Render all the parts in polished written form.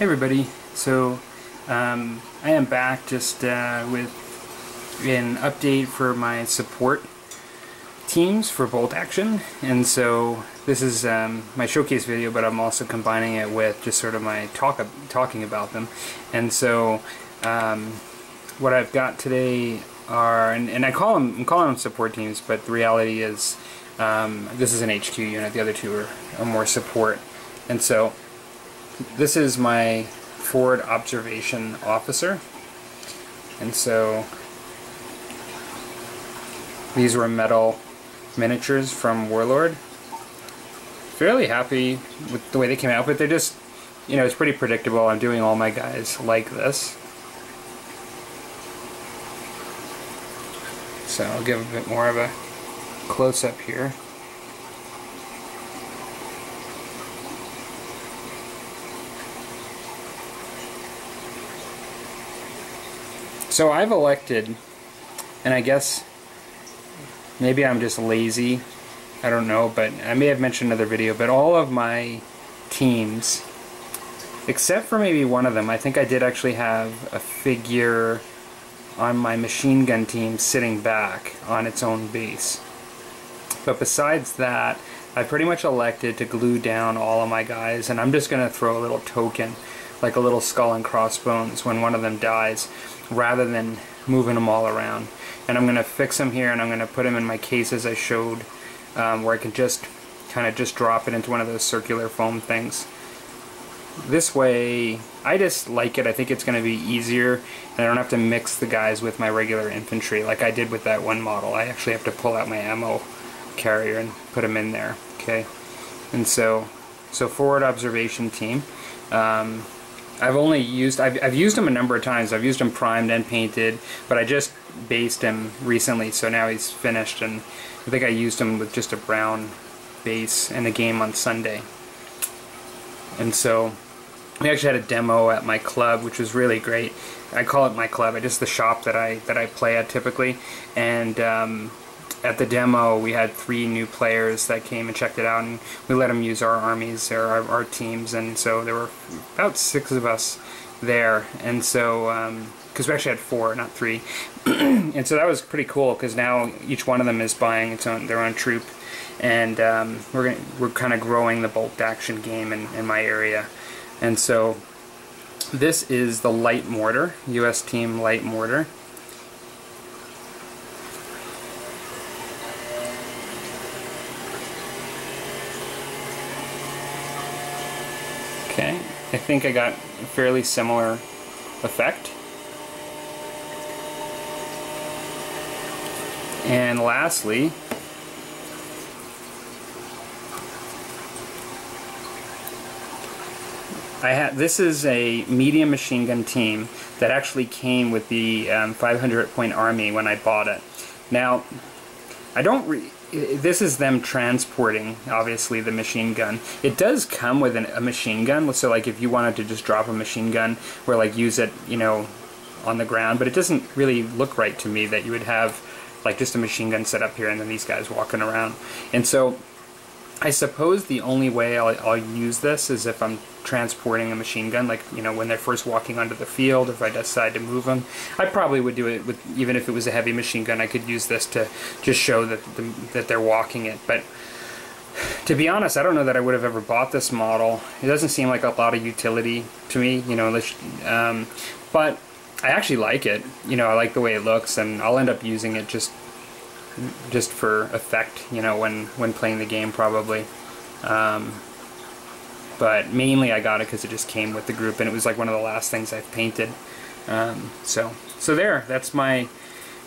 Hey everybody, so I am back just with an update for my support teams for Bolt Action, and so this is my showcase video, but I'm also combining it with just sort of my talking about them. And so what I've got today are, and I'm calling them support teams, but the reality is this is an HQ unit, the other two are more support. And so this is my forward observation officer, and so these were metal miniatures from Warlord. Fairly happy with the way they came out, but they're just, you know, it's pretty predictable. I'm doing all my guys like this. So I'll give a bit more of a close-up here. So I've elected, and I guess maybe I'm just lazy, I don't know, but I may have mentioned in another video, but all of my teams, except for maybe one of them, I think I did actually have a figure on my machine gun team sitting back on its own base. But besides that, I pretty much elected to glue down all of my guys, and I'm just going to throw a little token, like a little skull and crossbones when one of them dies, rather than moving them all around. And I'm going to fix them here, and I'm going to put them in my cases I showed, where I can just kind of just drop it into one of those circular foam things. This way, I just like it. I think it's going to be easier, and I don't have to mix the guys with my regular infantry like I did with that one model. I actually have to pull out my ammo carrier and put them in there. Okay, and so forward observation team. I've used him a number of times. I've used him primed and painted, but I just based him recently, so now he's finished, and I think I used him with just a brown base in a game on Sunday. And so we actually had a demo at my club, which was really great. I call it my club, it's just the shop that I play at typically, and at the demo we had 3 new players that came and checked it out, and we let them use our armies or our teams, and so there were about 6 of us there, and so because we actually had 4, not 3, and so that was pretty cool, because now each one of them is buying their own troop, and we're kind of growing the Bolt Action game in my area. And so this is the light mortar, US team light mortar. Okay, I think I got a fairly similar effect. And lastly, this is a medium machine gun team that actually came with the 500 point army when I bought it. Now, this is them transporting, obviously, the machine gun. It does come with a machine gun, so like if you wanted to just drop a machine gun or like use it, you know, on the ground, but it doesn't really look right to me that you would have like just a machine gun set up here and then these guys walking around. And so I suppose the only way I'll use this is if I'm transporting a machine gun, like, you know, when they're first walking onto the field, if I decide to move them. I probably would do it with, even if it was a heavy machine gun, I could use this to just show that they're walking it. But to be honest, I don't know that I would have ever bought this model. It doesn't seem like a lot of utility to me, you know, but I actually like it. You know, I like the way it looks, and I'll end up using it just for effect, you know, when playing the game probably. But mainly I got it because it just came with the group, and it was like one of the last things I've painted. So there, that's my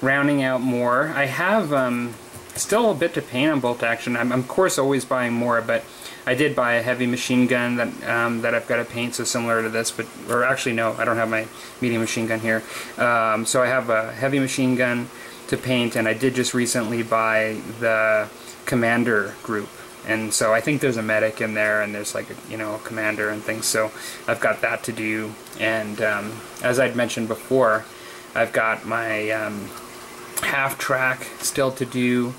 rounding out more. I have still a bit to paint on Bolt Action. I'm of course always buying more, but I did buy a heavy machine gun that I've got to paint, so similar to this, or actually no, I don't have my medium machine gun here. So I have a heavy machine gun to paint, and I did just recently buy the commander group, and so I think there's a medic in there, and there's like a, you know, a commander and things, so I've got that to do. And as I'd mentioned before, I've got my half track still to do,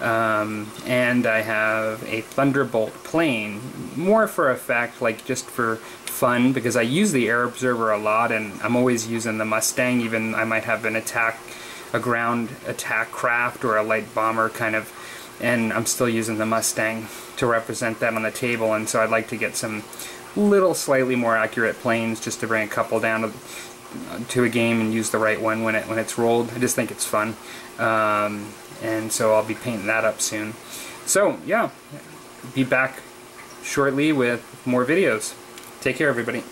and I have a Thunderbolt plane, more for effect, like just for fun, because I use the Air Observer a lot, and I'm always using the Mustang. Even I might have a ground attack craft or a light bomber kind of, and I'm still using the Mustang to represent that on the table. And so I'd like to get some little slightly more accurate planes, just to bring a couple down to a game and use the right one when it's rolled. I just think it's fun. And so I'll be painting that up soon. So yeah, be back shortly with more videos. Take care, everybody.